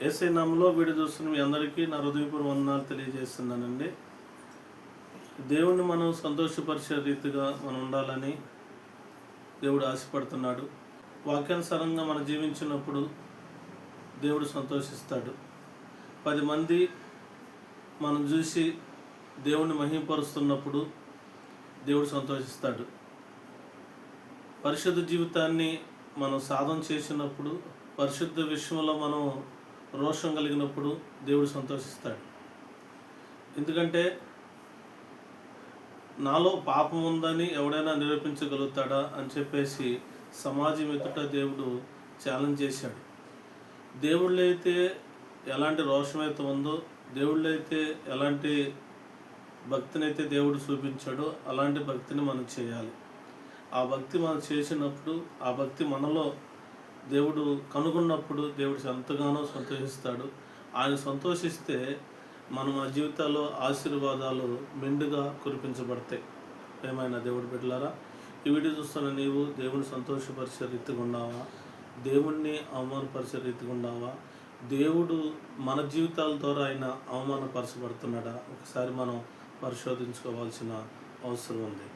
యేసయ్య నామములో వీడియో చూస్తున్న మీ అందరికీ నా హృదయపూర్వక వందనాలు తెలియజేస్తున్నానండి. దేవుణ్ణి మనం సంతోషపరిచే రీతిగా మనం ఉండాలని దేవుడు ఆశపడుతున్నాడు. వాక్యానుసారంగా మనం జీవించినప్పుడు దేవుడు సంతోషిస్తాడు. 10 మంది మనం చూసి దేవుణ్ణి మహిమపరుస్తున్నప్పుడు దేవుడు సంతోషిస్తాడు. పరిశుద్ధ జీవితాన్ని మనం సాధన చేసినప్పుడు, పరిశుద్ధ విషయంలో మనం రోషం కలిగినప్పుడు దేవుడు సంతోషిస్తాడు. ఎందుకంటే నాలో పాపం ఉందని ఎవడైనా నిరూపించగలుగుతాడా అని చెప్పేసి సమాజం ఎదుట దేవుడు ఛాలెంజ్ చేశాడు. దేవుళ్ళు అయితే ఎలాంటి రోషం అయితే ఉందో, దేవుళ్ళు అయితే ఎలాంటి భక్తిని అయితే దేవుడు చూపించాడో అలాంటి భక్తిని మనం చేయాలి. ఆ భక్తి మనం చేసినప్పుడు, ఆ భక్తి మనలో దేవుడు కనుగొన్నప్పుడు దేవుడు ఎంతగానో సంతోషిస్తాడు. ఆయన సంతోషిస్తే మనం ఆ జీవితాల్లో ఆశీర్వాదాలు మెండుగా కురిపించబడతాయి. ఏమైనా దేవుడి బిడ్డలారా, ఈ వీడియో చూస్తున్న నీవు దేవుని సంతోషపరిచే రీతిగా ఉన్నావా? దేవుణ్ణి అవమానపరిచే రీతిగా ఉన్నావా? దేవుడు మన జీవితాల ద్వారా ఆయన అవమానపరచబడుతున్నాడా? ఒకసారి మనం పరిశోధించుకోవాల్సిన అవసరం ఉంది.